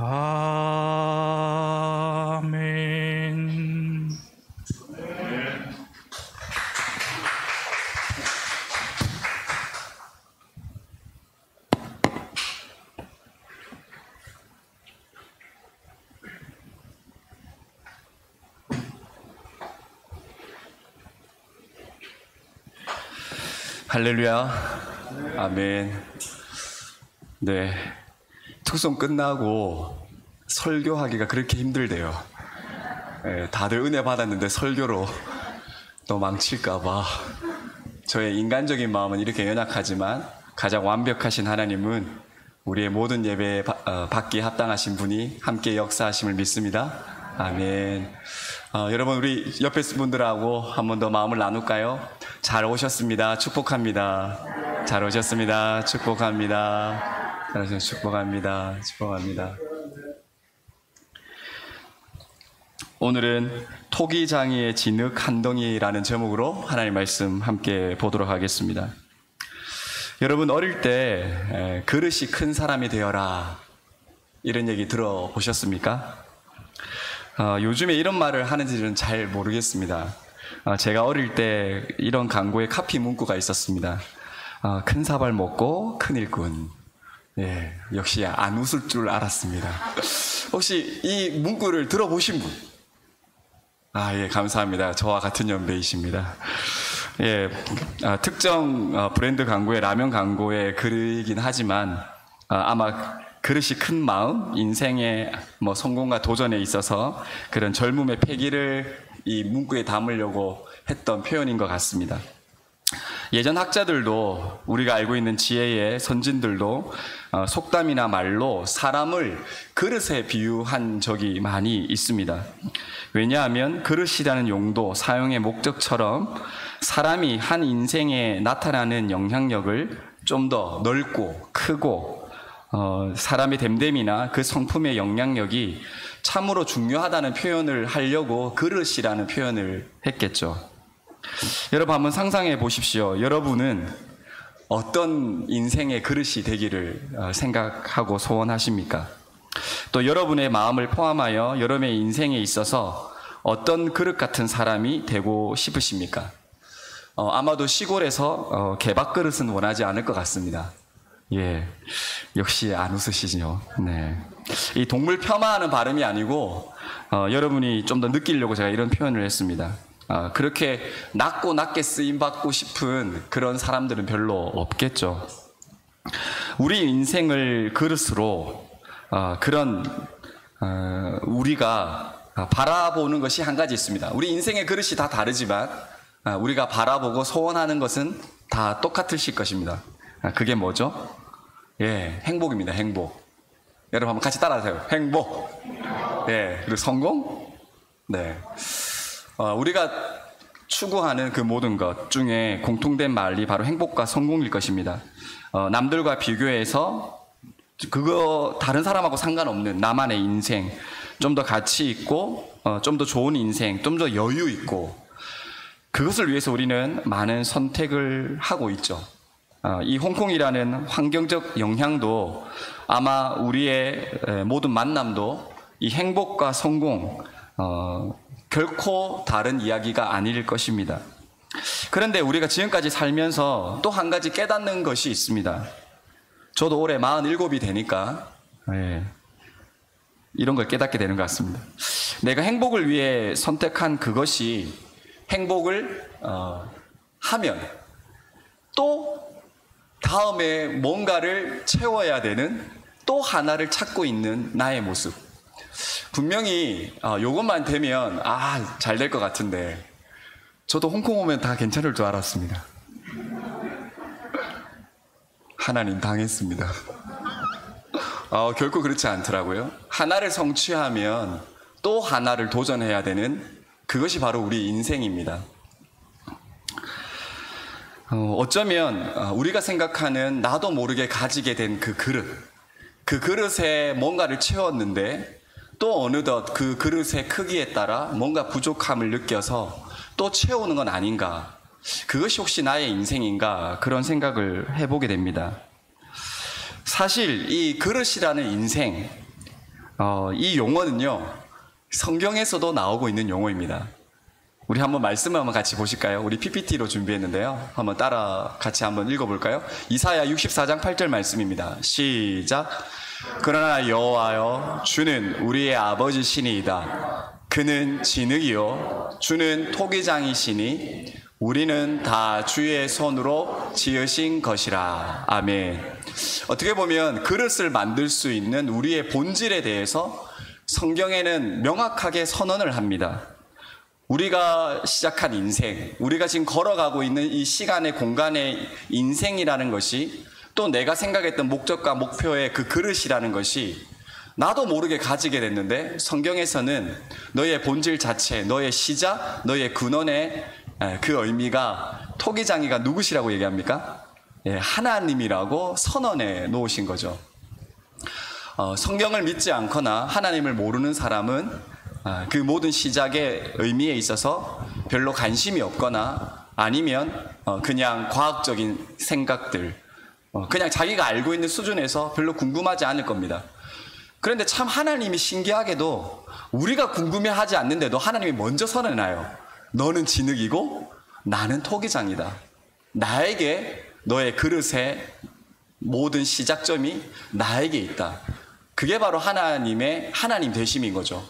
아멘. 할렐루야. 아멘. 네. 특송 끝나고 설교하기가 그렇게 힘들대요. 네, 다들 은혜 받았는데 설교로 또 망칠까봐. 저의 인간적인 마음은 이렇게 연약하지만 가장 완벽하신 하나님은 우리의 모든 예배에 받기에 합당하신 분이 함께 역사하심을 믿습니다. 아멘. 여러분, 우리 옆에 분들하고 한 번 더 마음을 나눌까요? 잘 오셨습니다. 축복합니다. 잘 오셨습니다. 축복합니다. 잘 오셨습니다. 축복합니다. 축복합니다. 오늘은 토기장이의 진흙 한 덩이라는 제목으로 하나님 말씀 함께 보도록 하겠습니다. 여러분, 어릴 때 그릇이 큰 사람이 되어라, 이런 얘기 들어보셨습니까? 요즘에 이런 말을 하는지는 잘 모르겠습니다. 제가 어릴 때 이런 광고에 카피 문구가 있었습니다. 큰 사발 먹고 큰 일꾼. 예, 역시 안 웃을 줄 알았습니다. 혹시 이 문구를 들어보신 분? 예, 감사합니다. 저와 같은 연배이십니다. 예, 특정 브랜드 광고의 라면 광고의 글이긴 하지만 아마 그릇이 큰 마음, 인생의 성공과 도전에 있어서 그런 젊음의 패기를 이 문구에 담으려고 했던 표현인 것 같습니다. 예전 학자들도, 우리가 알고 있는 지혜의 선진들도 속담이나 말로 사람을 그릇에 비유한 적이 많이 있습니다. 왜냐하면 그릇이라는 용도, 사용의 목적처럼 사람이 한 인생에 나타나는 영향력을 좀 더 넓고 크고 사람의 됨됨이나 그 성품의 영향력이 참으로 중요하다는 표현을 하려고 그릇이라는 표현을 했겠죠. 여러분, 한번 상상해 보십시오. 여러분은 어떤 인생의 그릇이 되기를 생각하고 소원하십니까? 또 여러분의 마음을 포함하여 여러분의 인생에 있어서 어떤 그릇 같은 사람이 되고 싶으십니까? 아마도 시골에서 개밥 그릇은 원하지 않을 것 같습니다. 예, 역시 안 웃으시죠. 네. 이 동물 폄하하는 발음이 아니고 여러분이 좀 더 느끼려고 제가 이런 표현을 했습니다. 그렇게 낮고 낮게 쓰임받고 싶은 그런 사람들은 별로 없겠죠. 우리 인생을 그릇으로 그런 우리가 바라보는 것이 한 가지 있습니다. 우리 인생의 그릇이 다 다르지만 우리가 바라보고 소원하는 것은 다 똑같으실 것입니다. 그게 뭐죠? 예, 행복입니다. 행복. 여러분 한번 같이 따라하세요. 행복. 예, 그리고 성공. 네. 우리가 추구하는 그 모든 것 중에 공통된 말이 바로 행복과 성공일 것입니다. 남들과 비교해서 다른 사람하고 상관없는 나만의 인생, 좀 더 가치 있고 좀 더 좋은 인생, 좀 더 여유 있고, 그것을 위해서 우리는 많은 선택을 하고 있죠. 이 홍콩이라는 환경적 영향도 아마 우리의 모든 만남도 이 행복과 성공 결코 다른 이야기가 아닐 것입니다. 그런데 우리가 지금까지 살면서 또 한 가지 깨닫는 것이 있습니다. 저도 올해 47이 되니까 이런 걸 깨닫게 되는 것 같습니다. 내가 행복을 위해 선택한 그것이 행복을 하면 또 다음에 뭔가를 채워야 되는 또 하나를 찾고 있는 나의 모습. 분명히 요것만 되면 잘 될 것 같은데, 저도 홍콩 오면 다 괜찮을 줄 알았습니다. 하나님 당했습니다. 결코 그렇지 않더라고요. 하나를 성취하면 또 하나를 도전해야 되는, 그것이 바로 우리 인생입니다. 어쩌면 우리가 생각하는 나도 모르게 가지게 된 그 그릇에 뭔가를 채웠는데 또 어느덧 그 그릇의 크기에 따라 뭔가 부족함을 느껴서 또 채우는 건 아닌가, 그것이 혹시 나의 인생인가, 그런 생각을 해보게 됩니다. 사실 이 그릇이라는 인생, 이 용어는요, 성경에서도 나오고 있는 용어입니다. 우리 한번 말씀을 한번 같이 보실까요? 우리 PPT로 준비했는데요. 한번 따라 같이 한번 읽어볼까요? 이사야 64장 8절 말씀입니다. 시작. 그러나 여호와여, 주는 우리의 아버지시니이다. 그는 진흙이요 주는 토기장이시니 우리는 다 주의 손으로 지으신 것이라. 아멘. 어떻게 보면 그릇을 만들 수 있는 우리의 본질에 대해서 성경에는 명확하게 선언을 합니다. 우리가 시작한 인생, 우리가 지금 걸어가고 있는 이 시간의 공간의 인생이라는 것이, 또 내가 생각했던 목적과 목표의 그 그릇이라는 것이 나도 모르게 가지게 됐는데, 성경에서는 너의 본질 자체, 너의 시작, 너의 근원의 그 의미가 토기장이가 누구시라고 얘기합니까? 하나님이라고 선언해 놓으신 거죠. 성경을 믿지 않거나 하나님을 모르는 사람은 그 모든 시작의 의미에 있어서 별로 관심이 없거나, 아니면 그냥 과학적인 생각들, 그냥 자기가 알고 있는 수준에서 별로 궁금하지 않을 겁니다. 그런데 참 하나님이 신기하게도 우리가 궁금해하지 않는데도 하나님이 먼저 선언해놔요. 너는 진흙이고 나는 토기장이다. 나에게 너의 그릇의 모든 시작점이 나에게 있다. 그게 바로 하나님의 하나님 되심인 거죠.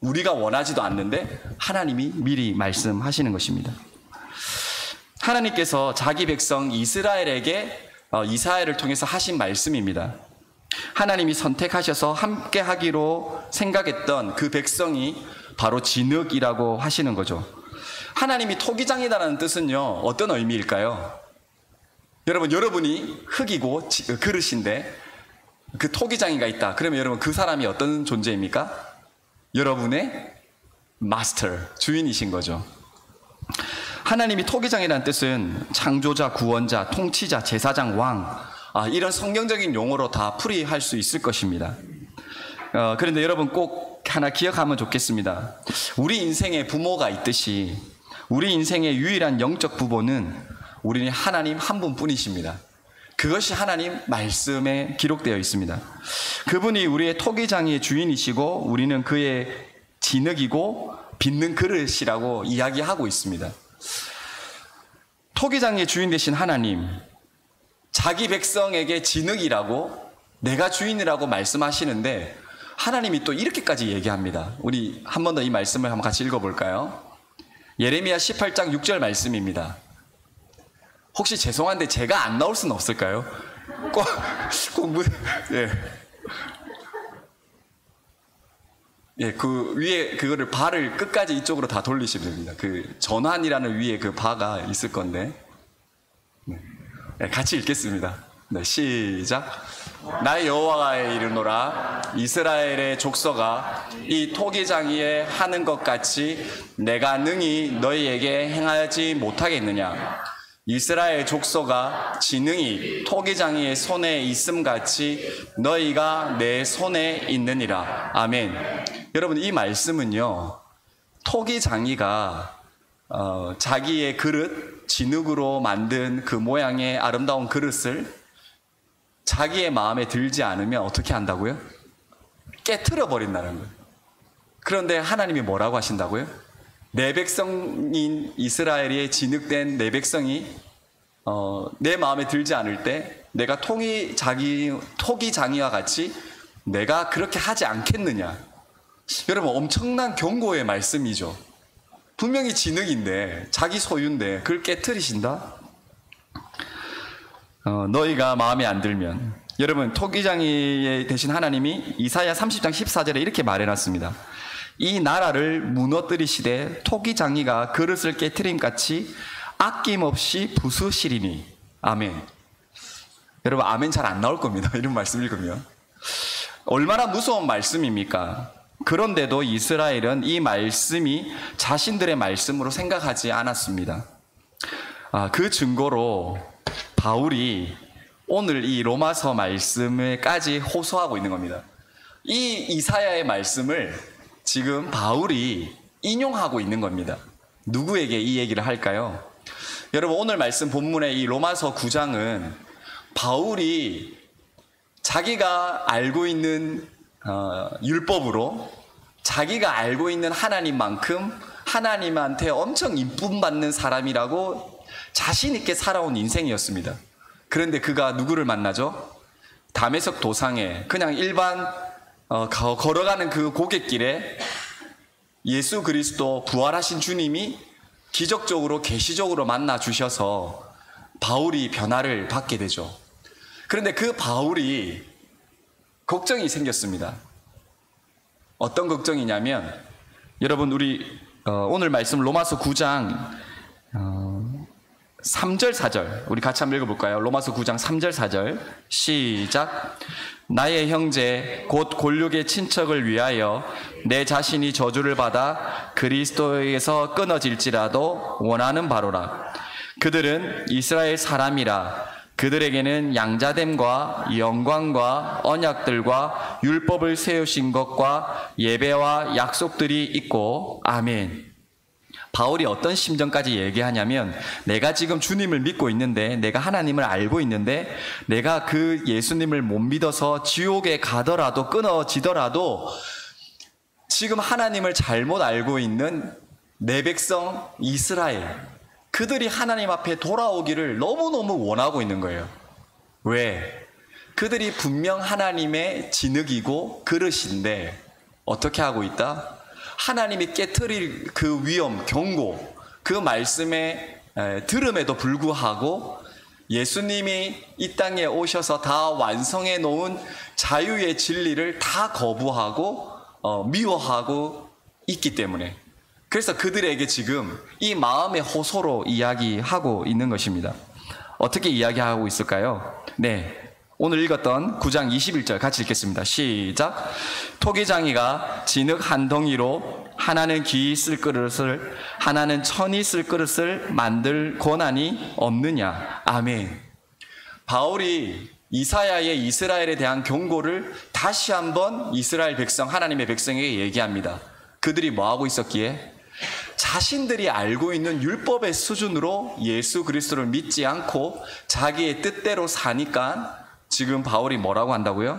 우리가 원하지도 않는데 하나님이 미리 말씀하시는 것입니다. 하나님께서 자기 백성 이스라엘에게 이사야를 통해서 하신 말씀입니다. 하나님이 선택하셔서 함께 하기로 생각했던 그 백성이 바로 진흙이라고 하시는 거죠. 하나님이 토기장이다라는 뜻은요, 어떤 의미일까요? 여러분이 흙이고 그릇인데 그 토기장이가 있다. 그러면 여러분, 그 사람이 어떤 존재입니까? 여러분의 마스터, 주인이신 거죠. 하나님이 토기장이라는 뜻은 창조자, 구원자, 통치자, 제사장, 왕, 이런 성경적인 용어로 다 풀이할 수 있을 것입니다. 그런데 여러분 꼭 하나 기억하면 좋겠습니다. 우리 인생에 부모가 있듯이 우리 인생의 유일한 영적 부모는 우리는 하나님 한 분뿐이십니다. 그것이 하나님 말씀에 기록되어 있습니다. 그분이 우리의 토기장의 주인이시고 우리는 그의 진흙이고 빚는 그릇이라고 이야기하고 있습니다. 토기장의 주인 되신 하나님, 자기 백성에게 진흙이라고, 내가 주인이라고 말씀하시는데 하나님이 또 이렇게까지 얘기합니다. 우리 한 번 더 이 말씀을 한번 같이 읽어볼까요? 예레미야 18장 6절 말씀입니다. 혹시 죄송한데 제가 안 나올 수는 없을까요? 그 위에 그거를 발을 끝까지 이쪽으로 다 돌리시면 됩니다. 그 전환이라는 위에 그 바가 있을 건데, 같이 읽겠습니다. 시작. 나 여호와가 이르노라. 이스라엘의 족속아, 이 토기장이에 하는 것 같이 내가 능히 너희에게 행하지 못하겠느냐? 이스라엘 족속아, 진흙이 토기장이의 손에 있음 같이 너희가 내 손에 있느니라. 아멘. 여러분, 이 말씀은요, 토기장이가 자기의 그릇, 진흙으로 만든 그 모양의 아름다운 그릇을 자기의 마음에 들지 않으면 어떻게 한다고요? 깨트려 버린다는 거예요. 그런데 하나님이 뭐라고 하신다고요? 내 백성인 이스라엘이 진흙된 내 백성이 내 마음에 들지 않을 때 내가 토기장이와 같이 내가 그렇게 하지 않겠느냐. 여러분, 엄청난 경고의 말씀이죠. 분명히 진흙인데, 자기 소유인데 그걸 깨트리신다? 너희가 마음에 안 들면, 여러분, 토기장이 되신 하나님이 이사야 30장 14절에 이렇게 말해놨습니다. 이 나라를 무너뜨리시되 토기장이가 그릇을 깨트림같이 아낌없이 부수시리니. 아멘. 여러분, 아멘 잘 안 나올 겁니다. 이런 말씀 읽으면. 얼마나 무서운 말씀입니까? 그런데도 이스라엘은 이 말씀이 자신들의 말씀으로 생각하지 않았습니다. 그 증거로 바울이 오늘 이 로마서 말씀을까지 호소하고 있는 겁니다. 이 이사야의 말씀을 지금 바울이 인용하고 있는 겁니다. 누구에게 이 얘기를 할까요? 여러분, 오늘 말씀 본문의 이 로마서 9장은 바울이 자기가 알고 있는 율법으로 자기가 알고 있는 하나님만큼 하나님한테 엄청 이쁨 받는 사람이라고 자신 있게 살아온 인생이었습니다. 그런데 그가 누구를 만나죠? 다메섹 도상에 그냥 일반 걸어가는 그 고갯길에 예수 그리스도 부활하신 주님이 기적적으로 계시적으로 만나 주셔서 바울이 변화를 받게 되죠. 그런데 그 바울이 걱정이 생겼습니다. 어떤 걱정이냐면, 여러분 우리 오늘 말씀 로마서 9장 3절 4절 우리 같이 한번 읽어볼까요? 로마서 9장 3절 4절 시작. 나의 형제 곧 골육의 친척을 위하여 내 자신이 저주를 받아 그리스도에게서 끊어질지라도 원하는 바로라. 그들은 이스라엘 사람이라. 그들에게는 양자됨과 영광과 언약들과 율법을 세우신 것과 예배와 약속들이 있고. 아멘. 바울이 어떤 심정까지 얘기하냐면, 내가 지금 주님을 믿고 있는데, 내가 하나님을 알고 있는데, 내가 그 예수님을 못 믿어서 지옥에 가더라도 끊어지더라도 지금 하나님을 잘못 알고 있는 내 백성 이스라엘, 그들이 하나님 앞에 돌아오기를 너무너무 원하고 있는 거예요. 왜? 그들이 분명 하나님의 진흙이고 그릇인데 어떻게 하고 있다? 하나님이 깨트릴 그 위험, 경고, 그 말씀에 들음에도 불구하고 예수님이 이 땅에 오셔서 다 완성해 놓은 자유의 진리를 다 거부하고 미워하고 있기 때문에, 그래서 그들에게 지금 이 마음의 호소로 이야기하고 있는 것입니다. 어떻게 이야기하고 있을까요? 네, 오늘 읽었던 9장 21절 같이 읽겠습니다. 시작. 토기장이가 진흙 한 덩이로 하나는 기이 쓸 그릇을 하나는 천이 쓸 그릇을 만들 권한이 없느냐. 아멘. 바울이 이사야의 이스라엘에 대한 경고를 다시 한번 이스라엘 백성, 하나님의 백성에게 얘기합니다. 그들이 뭐하고 있었기에? 자신들이 알고 있는 율법의 수준으로 예수 그리스도를 믿지 않고 자기의 뜻대로 사니까 지금 바울이 뭐라고 한다고요?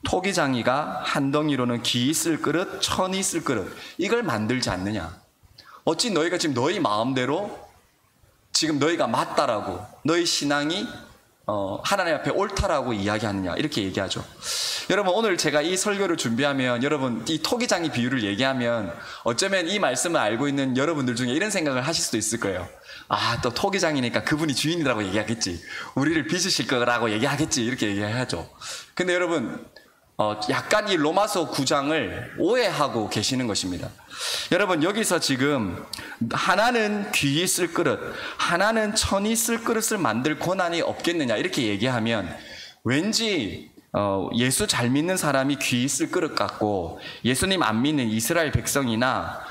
토기장이가 한 덩이로는 기이 쓸 그릇, 천이 쓸 그릇, 이걸 만들지 않느냐. 어찌 너희가 지금 너희 마음대로 지금 너희가 맞다라고, 너희 신앙이 하나님 앞에 옳다라고 이야기하느냐, 이렇게 얘기하죠. 여러분, 오늘 제가 이 설교를 준비하면, 여러분 이 토기장이 비유를 얘기하면 어쩌면 이 말씀을 알고 있는 여러분들 중에 이런 생각을 하실 수도 있을 거예요. 아, 또 토기장이니까 그분이 주인이라고 얘기하겠지, 우리를 빚으실 거라고 얘기하겠지, 이렇게 얘기하죠. 근데 여러분, 약간 이 로마서 9장을 오해하고 계시는 것입니다. 여러분, 여기서 지금 하나는 귀히 쓸 그릇, 하나는 천이 쓸 그릇을 만들 권한이 없겠느냐, 이렇게 얘기하면 왠지 예수 잘 믿는 사람이 귀히 쓸 그릇 같고, 예수님 안 믿는 이스라엘 백성이나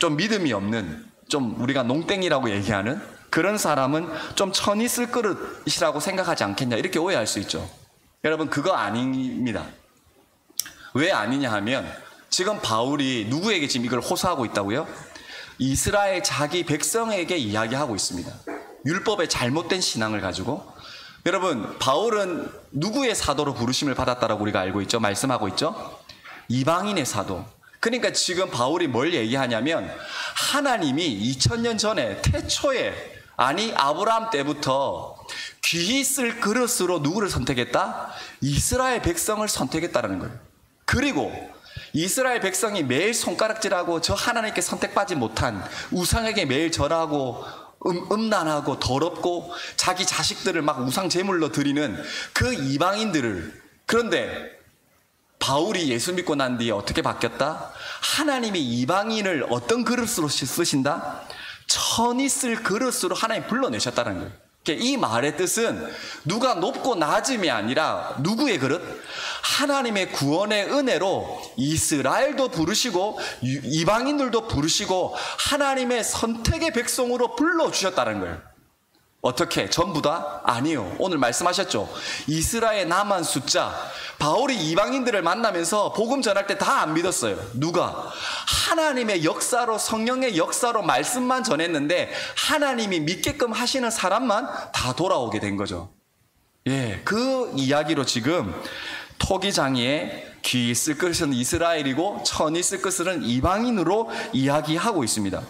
좀 믿음이 없는, 좀 우리가 농땡이라고 얘기하는 그런 사람은 좀 천이 쓸 그릇이라고 생각하지 않겠냐, 이렇게 오해할 수 있죠. 여러분, 그거 아닙니다. 왜 아니냐 하면, 지금 바울이 누구에게 지금 이걸 호소하고 있다고요? 이스라엘 자기 백성에게 이야기하고 있습니다. 율법의 잘못된 신앙을 가지고. 여러분, 바울은 누구의 사도로 부르심을 받았다라고 우리가 알고 있죠? 말씀하고 있죠? 이방인의 사도. 그러니까 지금 바울이 뭘 얘기하냐면, 하나님이 2000년 전에 태초에, 아니 아브라함 때부터 귀히 쓸 그릇으로 누구를 선택했다? 이스라엘 백성을 선택했다라는 거예요. 그리고 이스라엘 백성이 매일 손가락질하고 저 하나님께 선택받지 못한 우상에게 매일 절하고 음란하고 더럽고 자기 자식들을 막 우상 제물로 드리는 그 이방인들을, 그런데 바울이 예수 믿고 난 뒤에 어떻게 바뀌었다? 하나님이 이방인을 어떤 그릇으로 쓰신다? 천이 쓸 그릇으로 하나님 불러내셨다는 거예요. 이 말의 뜻은 누가 높고 낮음이 아니라 누구의 그릇? 하나님의 구원의 은혜로 이스라엘도 부르시고 이방인들도 부르시고 하나님의 선택의 백성으로 불러주셨다는 거예요. 어떻게? 전부 다? 아니요. 오늘 말씀하셨죠. 이스라엘 남은 숫자. 바울이 이방인들을 만나면서 복음 전할 때 다 안 믿었어요. 누가? 하나님의 역사로, 성령의 역사로 말씀만 전했는데 하나님이 믿게끔 하시는 사람만 다 돌아오게 된 거죠. 예, 그 이야기로 지금 토기장이의 귀 있을 것은 이스라엘이고 천이 있을 것은 이방인으로 이야기하고 있습니다.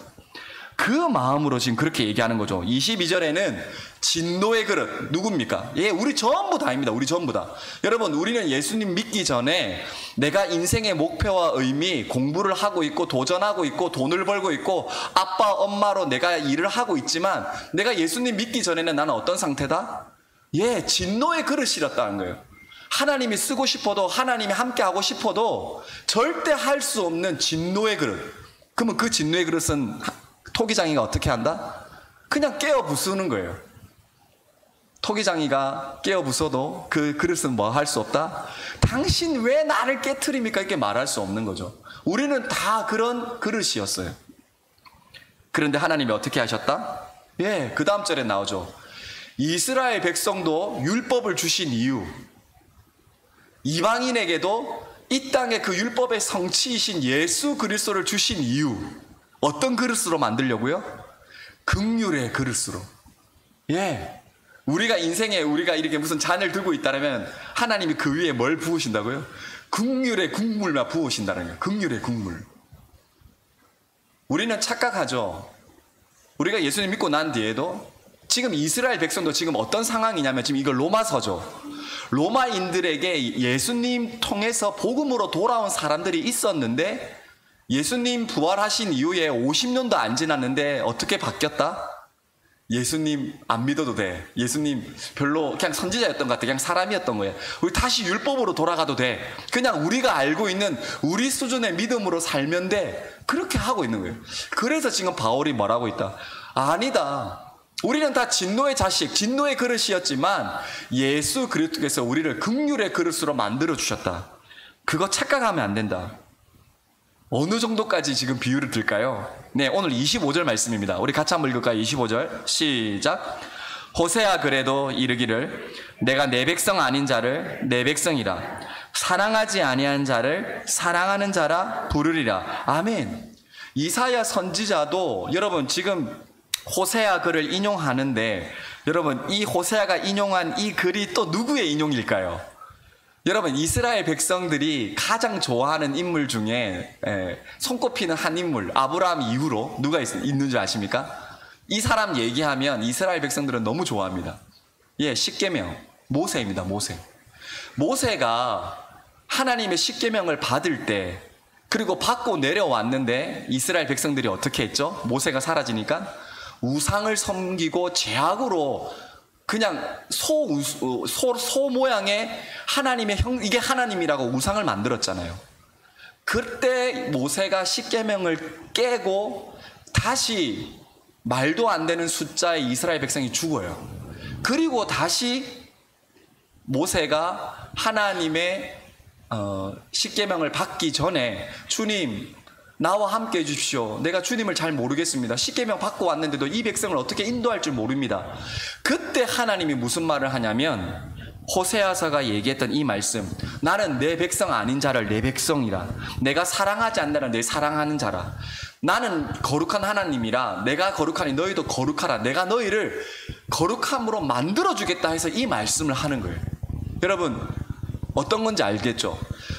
그 마음으로 지금 그렇게 얘기하는 거죠. 22절에는 진노의 그릇 누굽니까? 예, 우리 전부 다입니다. 우리 전부 다. 여러분, 우리는 예수님 믿기 전에 내가 인생의 목표와 의미, 공부를 하고 있고 도전하고 있고 돈을 벌고 있고 아빠 엄마로 내가 일을 하고 있지만 내가 예수님 믿기 전에는 나는 어떤 상태다? 예, 진노의 그릇이었다는 거예요. 하나님이 쓰고 싶어도 하나님이 함께 하고 싶어도 절대 할 수 없는 진노의 그릇. 그러면 그 진노의 그릇은 토기장이가 어떻게 한다? 그냥 깨어 부수는 거예요. 토기장이가 깨어 부숴도 그 그릇은 뭐 할 수 없다? 당신 왜 나를 깨트립니까? 이렇게 말할 수 없는 거죠. 우리는 다 그런 그릇이었어요. 그런데 하나님이 어떻게 하셨다? 예, 그 다음 절에 나오죠. 이스라엘 백성도 율법을 주신 이유, 이방인에게도 이 땅에 그 율법의 성취이신 예수 그리스도를 주신 이유, 어떤 그릇으로 만들려고요? 긍휼의 그릇으로. 예, 우리가 인생에 우리가 이렇게 무슨 잔을 들고 있다면 하나님이 그 위에 뭘 부으신다고요? 긍휼의 국물만 부으신다는 거예요. 긍휼의 국물. 우리는 착각하죠. 우리가 예수님 믿고 난 뒤에도 지금 이스라엘 백성도 지금 어떤 상황이냐면 지금 이거 로마서죠. 로마인들에게 예수님 통해서 복음으로 돌아온 사람들이 있었는데 예수님 부활하신 이후에 50년도 안 지났는데 어떻게 바뀌었다? 예수님 안 믿어도 돼. 예수님 별로 그냥 선지자였던 것 같아. 그냥 사람이었던 거예요. 우리 다시 율법으로 돌아가도 돼. 그냥 우리가 알고 있는 우리 수준의 믿음으로 살면 돼. 그렇게 하고 있는 거예요. 그래서 지금 바울이 뭐라고 있다? 아니다. 우리는 다 진노의 자식, 진노의 그릇이었지만 예수 그리스도께서 우리를 긍휼의 그릇으로 만들어 주셨다. 그거 착각하면 안 된다. 어느 정도까지 지금 비유를 들까요? 네, 오늘 25절 말씀입니다. 우리 같이 한번 읽을까요? 25절 시작. 호세아 그래도 이르기를 내가 내 백성 아닌 자를 내 백성이라 사랑하지 아니한 자를 사랑하는 자라 부르리라. 아멘. 이사야 선지자도 여러분 지금 호세아 글을 인용하는데 여러분 이 호세아가 인용한 이 글이 또 누구의 인용일까요? 여러분 이스라엘 백성들이 가장 좋아하는 인물 중에 손꼽히는 한 인물 아브라함 이후로 누가 있는 줄 아십니까? 이 사람 얘기하면 이스라엘 백성들은 너무 좋아합니다. 예, 십계명 모세입니다. 모세가 하나님의 십계명을 받을 때 그리고 받고 내려왔는데 이스라엘 백성들이 어떻게 했죠? 모세가 사라지니까 우상을 섬기고 제약으로 그냥 소 모양의 하나님의 이게 하나님이라고 우상을 만들었잖아요. 그때 모세가 십계명을 깨고 다시 말도 안 되는 숫자의 이스라엘 백성이 죽어요. 그리고 다시 모세가 하나님의 십계명을 받기 전에 주님 나와 함께 해주십시오. 내가 주님을 잘 모르겠습니다. 십계명 받고 왔는데도 이 백성을 어떻게 인도할 줄 모릅니다. 그때 하나님이 무슨 말을 하냐면 호세아서가 얘기했던 이 말씀, 나는 내 백성 아닌 자를 내 백성이라, 내가 사랑하지 않는 내 사랑하는 자라, 나는 거룩한 하나님이라 내가 거룩하니 너희도 거룩하라, 내가 너희를 거룩함으로 만들어주겠다 해서 이 말씀을 하는 거예요. 여러분 어떤 건지 알겠죠?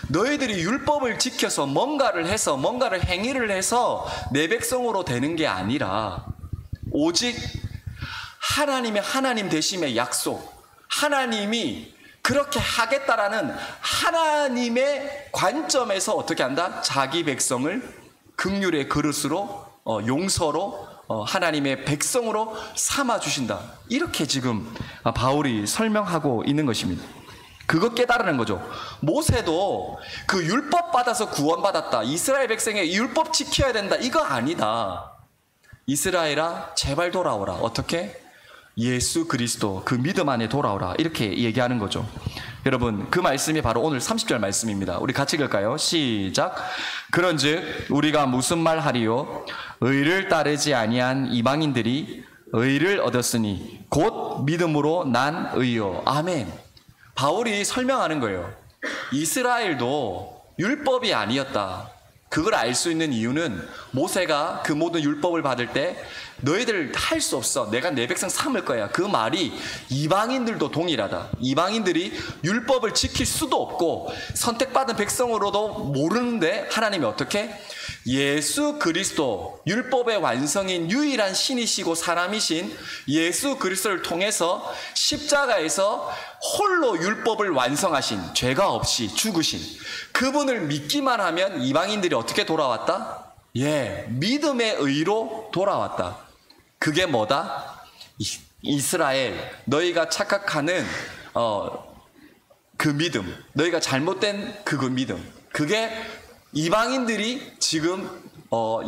너희들이 율법을 지켜서 뭔가를 행위를 해서 내 백성으로 되는 게 아니라 오직 하나님의 하나님 되심의 약속, 하나님이 그렇게 하겠다라는 하나님의 관점에서 어떻게 한다? 자기 백성을 긍휼의 그릇으로 용서로 하나님의 백성으로 삼아주신다. 이렇게 지금 바울이 설명하고 있는 것입니다. 그거 깨달으는 거죠. 모세도 그 율법 받아서 구원받았다. 이스라엘 백성의 율법 지켜야 된다. 이거 아니다. 이스라엘아 제발 돌아오라. 어떻게? 예수 그리스도 그 믿음 안에 돌아오라. 이렇게 얘기하는 거죠. 여러분 그 말씀이 바로 오늘 30절 말씀입니다. 우리 같이 읽을까요? 시작. 그런즉 우리가 무슨 말 하리요? 의를 따르지 아니한 이방인들이 의를 얻었으니 곧 믿음으로 난 의요. 아멘. 바울이 설명하는 거예요. 이스라엘도 율법이 아니었다. 그걸 알 수 있는 이유는 모세가 그 모든 율법을 받을 때 너희들 할 수 없어. 내가 내 백성 삼을 거야. 그 말이 이방인들도 동일하다. 이방인들이 율법을 지킬 수도 없고 선택받은 백성으로도 모르는데 하나님이 어떻게? 예수 그리스도, 율법의 완성인 유일한 신이시고 사람이신 예수 그리스도를 통해서 십자가에서 홀로 율법을 완성하신, 죄가 없이 죽으신 그분을 믿기만 하면 이방인들이 어떻게 돌아왔다? 믿음의 의로 돌아왔다. 그게 뭐다? 이스라엘, 너희가 착각하는 그 믿음, 너희가 잘못된 그 믿음, 그게 이방인들이 지금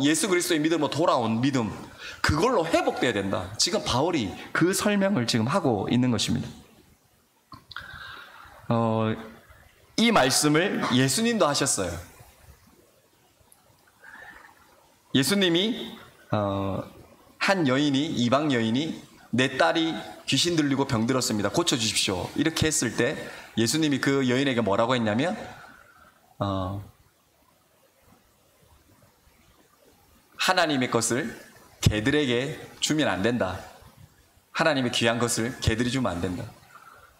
예수 그리스도의 믿음으로 돌아온 믿음, 그걸로 회복돼야 된다. 지금 바울이 그 설명을 지금 하고 있는 것입니다. 이 말씀을 예수님도 하셨어요. 예수님이 한 여인이, 이방 여인이 내 딸이 귀신 들리고 병들었습니다. 고쳐주십시오. 이렇게 했을 때 예수님이 그 여인에게 뭐라고 했냐면 하나님의 것을 개들에게 주면 안 된다. 하나님의 귀한 것을 개들이 주면 안 된다.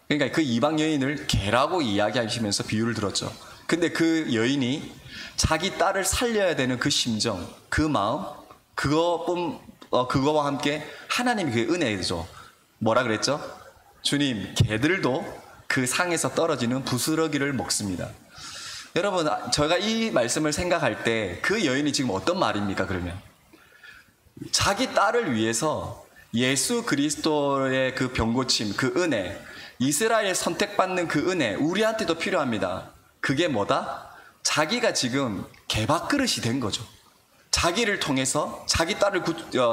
그러니까 그 이방 여인을 개라고 이야기하시면서 비유를 들었죠. 근데 그 여인이 자기 딸을 살려야 되는 그 심정, 그 마음, 그거와 함께 하나님이 그 은혜죠. 뭐라 그랬죠? 주님, 개들도 그 상에서 떨어지는 부스러기를 먹습니다. 여러분, 제가 이 말씀을 생각할 때 그 여인이 지금 어떤 말입니까? 그러면 자기 딸을 위해서 예수 그리스도의 그 병고침, 그 은혜, 이스라엘 선택받는 그 은혜, 우리한테도 필요합니다. 그게 뭐다? 자기가 지금 개밥그릇이 된 거죠. 자기를 통해서 자기 딸을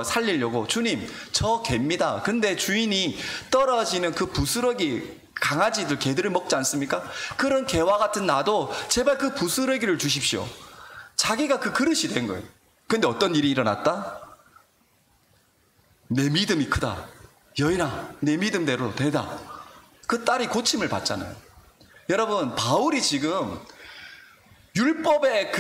살리려고, 주님, 저 개입니다. 근데 주인이 떨어지는 그 부스러기, 강아지들, 개들을 먹지 않습니까? 그런 개와 같은 나도 제발 그 부스러기를 주십시오. 자기가 그 그릇이 된 거예요. 근데 어떤 일이 일어났다? 내 믿음이 크다. 여인아, 내 믿음대로 되다. 그 딸이 고침을 받잖아요. 여러분, 바울이 지금 율법의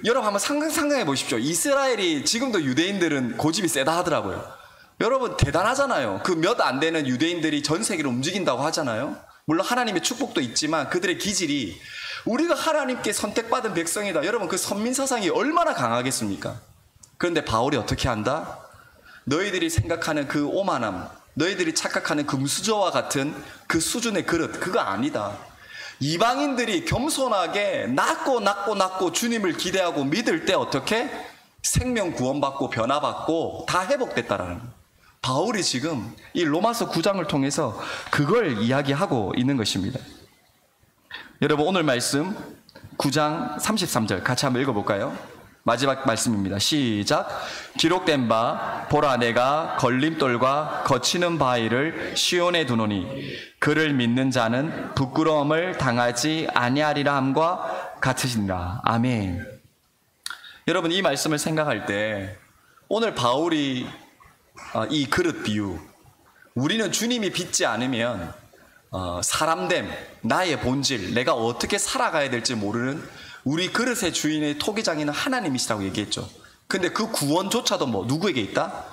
여러분 한번 상상해 보십시오. 이스라엘이, 지금도 유대인들은 고집이 세다 하더라고요. 여러분, 대단하잖아요. 그 몇 안 되는 유대인들이 전 세계를 움직인다고 하잖아요. 물론 하나님의 축복도 있지만 그들의 기질이, 우리가 하나님께 선택받은 백성이다. 여러분, 그 선민사상이 얼마나 강하겠습니까? 그런데 바울이 어떻게 한다? 너희들이 생각하는 그 오만함, 너희들이 착각하는 금수저와 같은 그 수준의 그릇, 그거 아니다. 이방인들이 겸손하게 낮고 주님을 기대하고 믿을 때 어떻게? 생명 구원받고 변화받고 다 회복됐다라는 거예요. 바울이 지금 이 로마서 9장을 통해서 그걸 이야기하고 있는 것입니다. 여러분, 오늘 말씀 9장 33절 같이 한번 읽어볼까요? 마지막 말씀입니다. 시작. 기록된 바 보라, 내가 걸림돌과 거치는 바위를 시온에 두노니 그를 믿는 자는 부끄러움을 당하지 아니하리라 함과 같으시니라. 아멘. 여러분, 이 말씀을 생각할 때 오늘 바울이 이 그릇 비유, 우리는 주님이 믿지 않으면 사람됨, 나의 본질, 내가 어떻게 살아가야 될지 모르는 우리 그릇의 주인의 토기장이는 하나님이시라고 얘기했죠. 근데 그 구원조차도 누구에게 있다?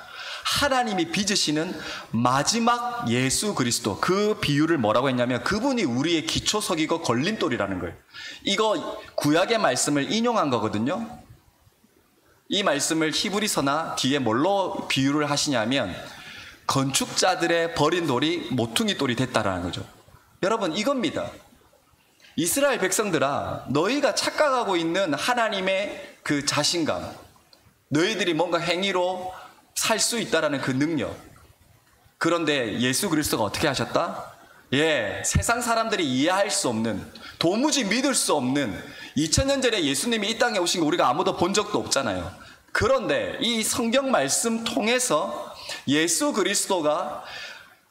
하나님이 빚으시는 마지막 예수 그리스도, 그 비유를 뭐라고 했냐면 그분이 우리의 기초석이고 걸림돌이라는 거예요. 이거 구약의 말씀을 인용한 거거든요. 이 말씀을 히브리서나 뒤에 뭘로 비유를 하시냐면 건축자들의 버린 돌이 모퉁이 돌이 됐다라는 거죠. 여러분, 이겁니다. 이스라엘 백성들아, 너희가 착각하고 있는 하나님의 그 자신감, 너희들이 뭔가 행위로 살 수 있다라는 그 능력, 그런데 예수 그리스도가 어떻게 하셨다? 세상 사람들이 이해할 수 없는, 도무지 믿을 수 없는 2000년 전에 예수님이 이 땅에 오신 거 우리가 아무도 본 적도 없잖아요. 그런데 이 성경 말씀 통해서 예수 그리스도가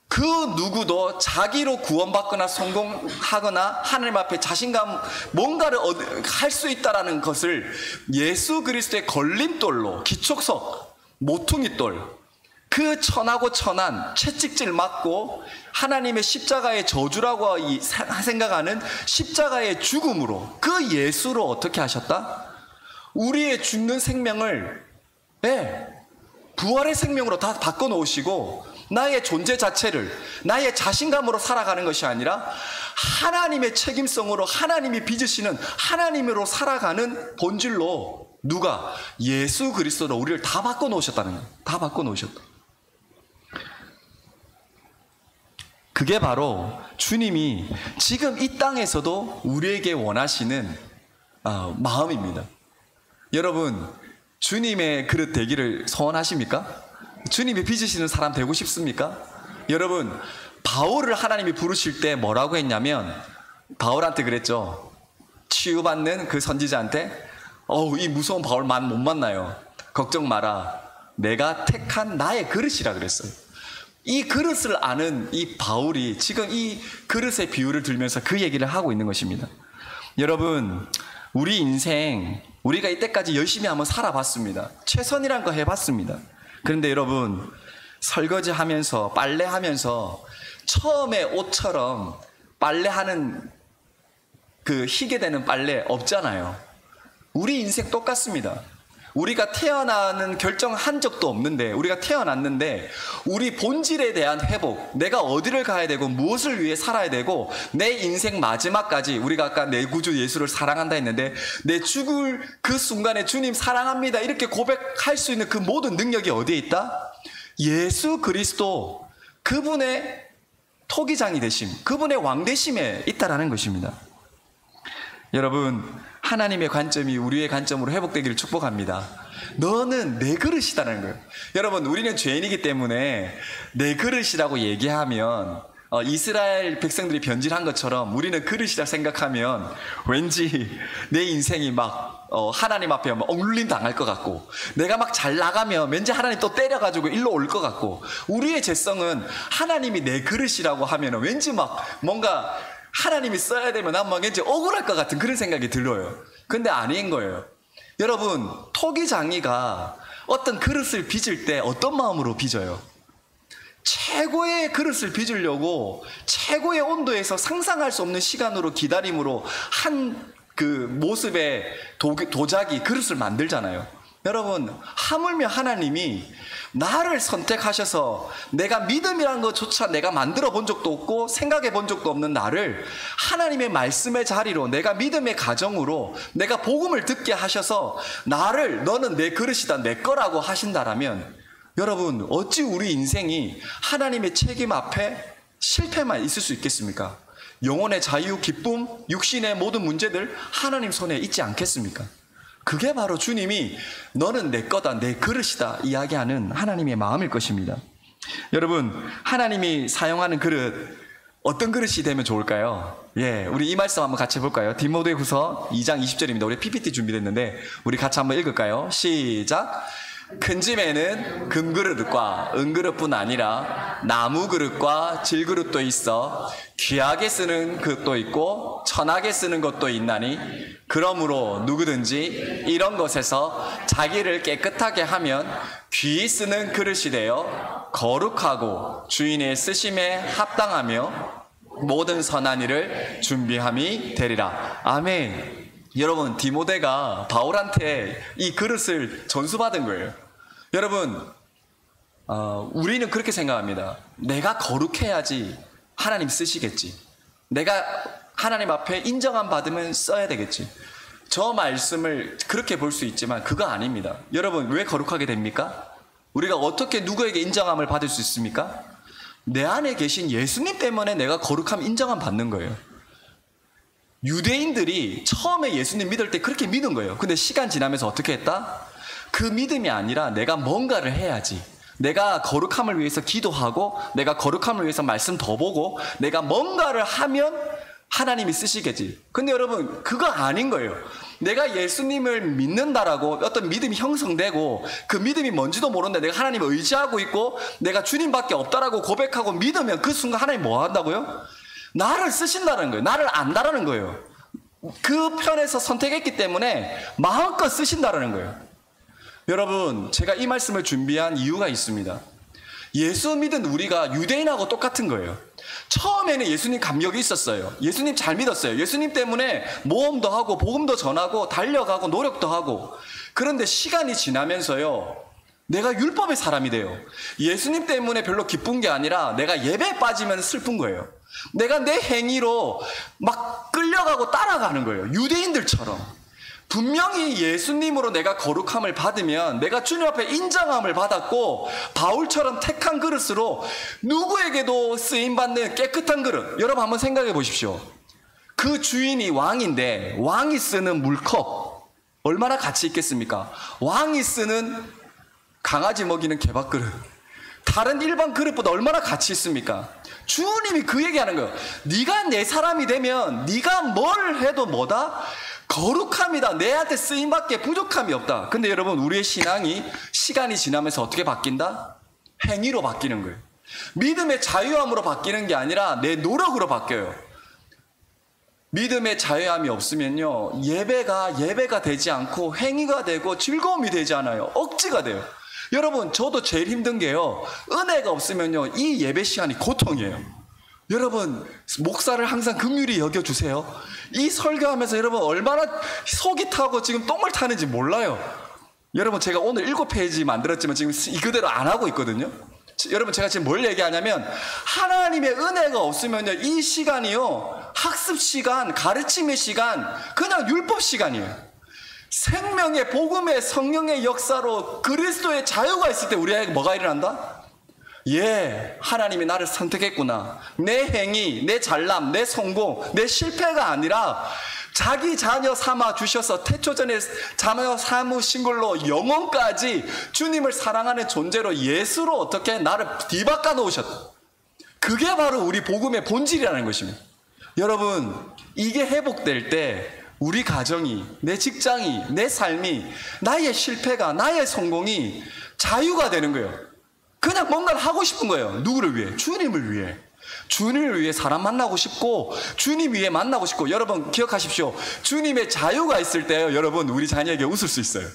그 누구도 자기로 구원받거나 성공하거나 하나님 앞에 자신감, 뭔가를 할 수 있다라는 것을 예수 그리스도의 걸림돌로, 기초석, 모퉁이돌, 그 천하고 천한 채찍질 맞고 하나님의 십자가의 저주라고 생각하는 십자가의 죽음으로, 그 예수로 어떻게 하셨다? 우리의 죽는 생명을 부활의 생명으로 다 바꿔놓으시고 나의 존재 자체를 나의 자신감으로 살아가는 것이 아니라 하나님의 책임성으로 하나님이 빚으시는 하나님으로 살아가는 본질로 누가? 예수 그리스도로 우리를 다 바꿔놓으셨다는 거예요. 다 바꿔놓으셨다. 그게 바로 주님이 지금 이 땅에서도 우리에게 원하시는 마음입니다. 여러분, 주님의 그릇 되기를 소원하십니까? 주님이 빚으시는 사람 되고 싶습니까? 여러분, 바울을 하나님이 부르실 때 뭐라고 했냐면 바울한테 그랬죠. 치유받는 그 선지자한테 이 무서운 바울만 못 만나요. 걱정 마라. 내가 택한 나의 그릇이라 그랬어요. 이 그릇을 아는 이 바울이 지금 이 그릇의 비유를 들면서 그 얘기를 하고 있는 것입니다. 여러분, 우리 인생 우리가 이때까지 열심히 한번 살아봤습니다. 최선이란 거 해봤습니다. 그런데 여러분, 설거지하면서 빨래하면서 처음에 옷처럼 빨래하는 그 희게 되는 빨래 없잖아요. 우리 인생 똑같습니다. 우리가 태어나는 결정한 적도 없는데 우리가 태어났는데 우리 본질에 대한 회복, 내가 어디를 가야 되고 무엇을 위해 살아야 되고 내 인생 마지막까지 우리가 아까 내 구주 예수를 사랑한다 했는데 내 죽을 그 순간에 주님 사랑합니다 이렇게 고백할 수 있는 그 모든 능력이 어디에 있다? 예수 그리스도 그분의 토기장이 되심, 그분의 왕되심에 있다라는 것입니다. 여러분, 하나님의 관점이 우리의 관점으로 회복되기를 축복합니다. 너는 내 그릇이다라는 거예요. 여러분, 우리는 죄인이기 때문에 내 그릇이라고 얘기하면 이스라엘 백성들이 변질한 것처럼 우리는 그릇이라 생각하면 왠지 내 인생이 막 하나님 앞에 막 억눌림 당할 것 같고 내가 막 잘 나가면 왠지 하나님 또 때려가지고 일로 올 것 같고 우리의 죄성은 하나님이 내 그릇이라고 하면 왠지 막 뭔가 하나님이 써야 되면 난 막 왠지 억울할 것 같은 그런 생각이 들어요. 근데 아닌 거예요. 여러분, 토기장이가 어떤 그릇을 빚을 때 어떤 마음으로 빚어요? 최고의 그릇을 빚으려고 최고의 온도에서 상상할 수 없는 시간으로 기다림으로 한 그 모습의 도자기 그릇을 만들잖아요. 여러분, 하물며 하나님이 나를 선택하셔서 내가 믿음이란 것조차 내가 만들어 본 적도 없고 생각해 본 적도 없는 나를 하나님의 말씀의 자리로 내가 믿음의 가정으로 내가 복음을 듣게 하셔서 나를 너는 내 그릇이다 내 거라고 하신다라면 여러분, 어찌 우리 인생이 하나님의 책임 앞에 실패만 있을 수 있겠습니까? 영혼의 자유, 기쁨, 육신의 모든 문제들 하나님 손에 있지 않겠습니까? 그게 바로 주님이 너는 내 거다, 내 그릇이다 이야기하는 하나님의 마음일 것입니다. 여러분, 하나님이 사용하는 그릇, 어떤 그릇이 되면 좋을까요? 우리 이 말씀 한번 같이 해볼까요? 디모데후서 2장 20절입니다. 우리 PPT 준비됐는데 우리 같이 한번 읽을까요? 시작! 큰 집에는 금그릇과 은그릇뿐 아니라 나무그릇과 질그릇도 있어 귀하게 쓰는 그릇도 있고 천하게 쓰는 것도 있나니 그러므로 누구든지 이런 것에서 자기를 깨끗하게 하면 귀히 쓰는 그릇이 되어 거룩하고 주인의 쓰심에 합당하며 모든 선한 일을 준비함이 되리라. 아멘. 여러분, 디모데가 바울한테 이 그릇을 전수받은 거예요. 여러분, 우리는 그렇게 생각합니다. 내가 거룩해야지 하나님 쓰시겠지. 내가 하나님 앞에 인정함 받으면 써야 되겠지. 저 말씀을 그렇게 볼 수 있지만 그거 아닙니다. 여러분, 왜 거룩하게 됩니까? 우리가 어떻게 누구에게 인정함을 받을 수 있습니까? 내 안에 계신 예수님 때문에 내가 거룩함 인정함 받는 거예요. 유대인들이 처음에 예수님 믿을 때 그렇게 믿은 거예요. 근데 시간 지나면서 어떻게 했다? 그 믿음이 아니라 내가 뭔가를 해야지. 내가 거룩함을 위해서 기도하고 내가 거룩함을 위해서 말씀 더 보고 내가 뭔가를 하면 하나님이 쓰시겠지. 근데 여러분, 그거 아닌 거예요. 내가 예수님을 믿는다라고 어떤 믿음이 형성되고 그 믿음이 뭔지도 모르는데 내가 하나님을 의지하고 있고 내가 주님밖에 없다라고 고백하고 믿으면 그 순간 하나님 뭐 한다고요? 나를 쓰신다는 거예요. 나를 안다라는 거예요. 그 편에서 선택했기 때문에 마음껏 쓰신다라는 거예요. 여러분, 제가 이 말씀을 준비한 이유가 있습니다. 예수 믿은 우리가 유대인하고 똑같은 거예요. 처음에는 예수님 감격이 있었어요. 예수님 잘 믿었어요. 예수님 때문에 모험도 하고 복음도 전하고 달려가고 노력도 하고. 그런데 시간이 지나면서요, 내가 율법의 사람이 돼요. 예수님 때문에 별로 기쁜 게 아니라 내가 예배에 빠지면 슬픈 거예요. 내가 내 행위로 막 끌려가고 따라가는 거예요. 유대인들처럼. 분명히 예수님으로 내가 거룩함을 받으면 내가 주님 앞에 인정함을 받았고 바울처럼 택한 그릇으로 누구에게도 쓰임받는 깨끗한 그릇. 여러분 한번 생각해 보십시오. 그 주인이 왕인데 왕이 쓰는 물컵 얼마나 가치 있겠습니까? 왕이 쓰는 강아지 먹이는 개밥그릇 다른 일반 그릇보다 얼마나 가치 있습니까? 주님이 그 얘기하는 거예요. 네가 내 사람이 되면 네가 뭘 해도 뭐다? 거룩함이다. 내한테 쓰임밖에 부족함이 없다. 근데 여러분 우리의 신앙이 시간이 지나면서 어떻게 바뀐다? 행위로 바뀌는 거예요. 믿음의 자유함으로 바뀌는 게 아니라 내 노력으로 바뀌어요. 믿음의 자유함이 없으면요 예배가 되지 않고 행위가 되고 즐거움이 되지 않아요. 억지가 돼요. 여러분 저도 제일 힘든 게요 은혜가 없으면요 이 예배 시간이 고통이에요. 여러분 목사를 항상 긍휼히 여겨주세요. 이 설교하면서 여러분 얼마나 속이 타고 지금 똥을 타는지 몰라요. 여러분 제가 오늘 7페이지 만들었지만 지금 이 그대로 안 하고 있거든요. 여러분 제가 지금 뭘 얘기하냐면 하나님의 은혜가 없으면요 이 시간이요 학습 시간, 가르침의 시간, 그냥 율법 시간이에요. 생명의 복음의 성령의 역사로 그리스도의 자유가 있을 때 우리에게 뭐가 일어난다? 예, 하나님이 나를 선택했구나. 내 행위, 내 잘남, 내 성공, 내 실패가 아니라 자기 자녀 삼아 주셔서 태초전에 자녀 삼으신 걸로 영원까지 주님을 사랑하는 존재로 예수로 어떻게 나를 뒤바꿔 놓으셨다. 그게 바로 우리 복음의 본질이라는 것입니다. 여러분 이게 회복될 때 우리 가정이, 내 직장이, 내 삶이, 나의 실패가, 나의 성공이 자유가 되는 거예요. 그냥 뭔가를 하고 싶은 거예요. 누구를 위해? 주님을 위해. 주님을 위해 사람 만나고 싶고 주님 위해 만나고 싶고. 여러분 기억하십시오. 주님의 자유가 있을 때요 여러분 우리 자녀에게 웃을 수 있어요.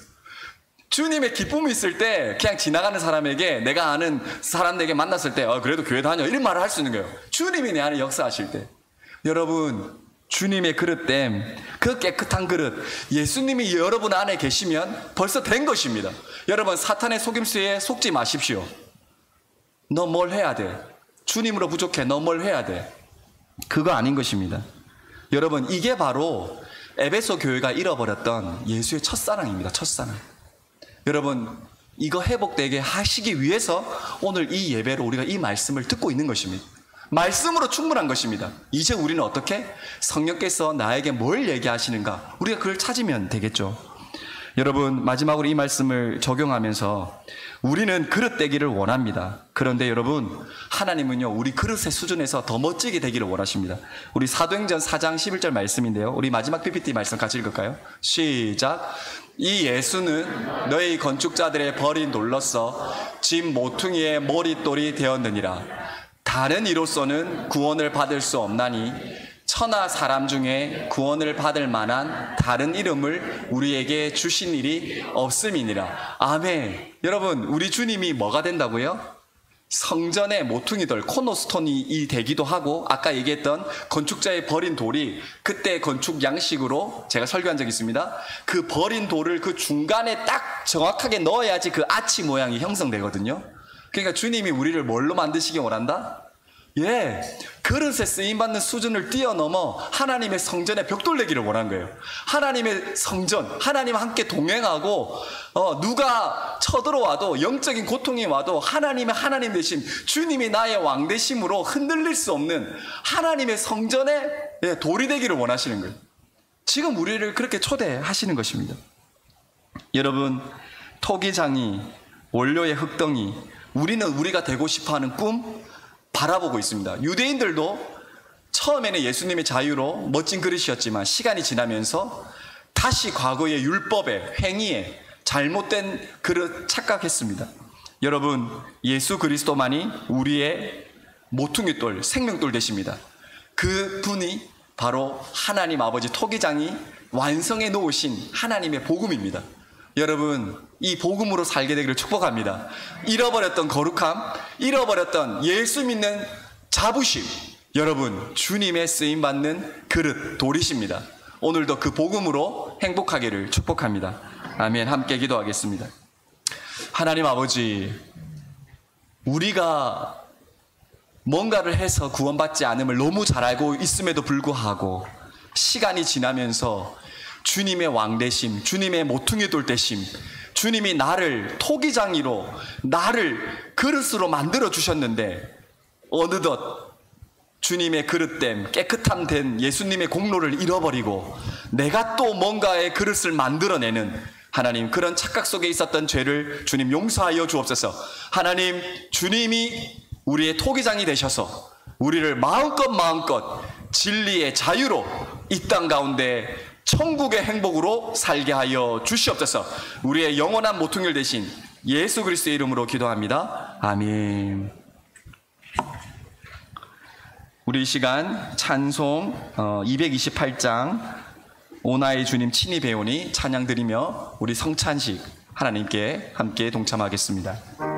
주님의 기쁨이 있을 때 그냥 지나가는 사람에게 내가 아는 사람에게 만났을 때 그래도 교회 다녀 이런 말을 할 수 있는 거예요. 주님이 내 안에 역사하실 때. 여러분 주님의 그릇됨, 그 깨끗한 그릇, 예수님이 여러분 안에 계시면 벌써 된 것입니다. 여러분 사탄의 속임수에 속지 마십시오. 너 뭘 해야 돼? 주님으로 부족해. 너 뭘 해야 돼? 그거 아닌 것입니다. 여러분 이게 바로 에베소 교회가 잃어버렸던 예수의 첫사랑입니다. 첫사랑. 여러분 이거 회복되게 하시기 위해서 오늘 이 예배로 우리가 이 말씀을 듣고 있는 것입니다. 말씀으로 충분한 것입니다. 이제 우리는 어떻게? 성령께서 나에게 뭘 얘기하시는가? 우리가 그걸 찾으면 되겠죠. 여러분 마지막으로 이 말씀을 적용하면서 우리는 그릇 되기를 원합니다. 그런데 여러분 하나님은요 우리 그릇의 수준에서 더 멋지게 되기를 원하십니다. 우리 사도행전 4장 11절 말씀인데요. 우리 마지막 PPT 말씀 같이 읽을까요? 시작. 이 예수는 너희 건축자들의 버린 돌로서 집 모퉁이의 머릿돌이 되었느니라. 다른 이로서는 구원을 받을 수 없나니 천하 사람 중에 구원을 받을 만한 다른 이름을 우리에게 주신 일이 없음이니라. 아멘. 여러분 우리 주님이 뭐가 된다고요? 성전의 모퉁이돌, 코너스톤이 되기도 하고 아까 얘기했던 건축자의 버린 돌이 그때 건축 양식으로 제가 설교한 적이 있습니다. 그 버린 돌을 그 중간에 딱 정확하게 넣어야지 그 아치 모양이 형성되거든요. 그러니까 주님이 우리를 뭘로 만드시기 원한다? 예, 그릇에 쓰임받는 수준을 뛰어넘어 하나님의 성전에 벽돌내기를 원한 거예요. 하나님의 성전, 하나님과 함께 동행하고 누가 쳐들어와도 영적인 고통이 와도 하나님의 하나님 되심, 주님이 나의 왕 되심으로 흔들릴 수 없는 하나님의 성전에 돌이 되기를 원하시는 거예요. 지금 우리를 그렇게 초대하시는 것입니다. 여러분 토기장이, 원료의 흙덩이, 우리는 우리가 되고 싶어하는 꿈 바라보고 있습니다. 유대인들도 처음에는 예수님의 자유로 멋진 그릇이었지만 시간이 지나면서 다시 과거의 율법에, 행위에 잘못된 그릇 착각했습니다. 여러분 예수 그리스도만이 우리의 모퉁이돌, 생명돌 되십니다. 그 분이 바로 하나님 아버지 토기장이 완성해 놓으신 하나님의 복음입니다. 여러분 이 복음으로 살게 되기를 축복합니다. 잃어버렸던 거룩함, 잃어버렸던 예수 믿는 자부심, 여러분 주님의 쓰임받는 그릇, 돌이십니다. 오늘도 그 복음으로 행복하기를 축복합니다. 아멘. 함께 기도하겠습니다. 하나님 아버지, 우리가 뭔가를 해서 구원받지 않음을 너무 잘 알고 있음에도 불구하고 시간이 지나면서 주님의 왕되심, 주님의 모퉁이 돌되심, 주님이 나를 토기장이로, 나를 그릇으로 만들어 주셨는데 어느덧 주님의 그릇됨, 깨끗함 된 예수님의 공로를 잃어버리고 내가 또 뭔가의 그릇을 만들어내는 하나님, 그런 착각 속에 있었던 죄를 주님 용서하여 주옵소서. 하나님, 주님이 우리의 토기장이 되셔서 우리를 마음껏 진리의 자유로 이 땅 가운데 천국의 행복으로 살게 하여 주시옵소서. 우리의 영원한 모퉁이를 대신 예수 그리스도의 이름으로 기도합니다. 아멘. 우리 이 시간 찬송 228장 오나의 주님 친히 배우니 찬양 드리며 우리 성찬식 하나님께 함께 동참하겠습니다.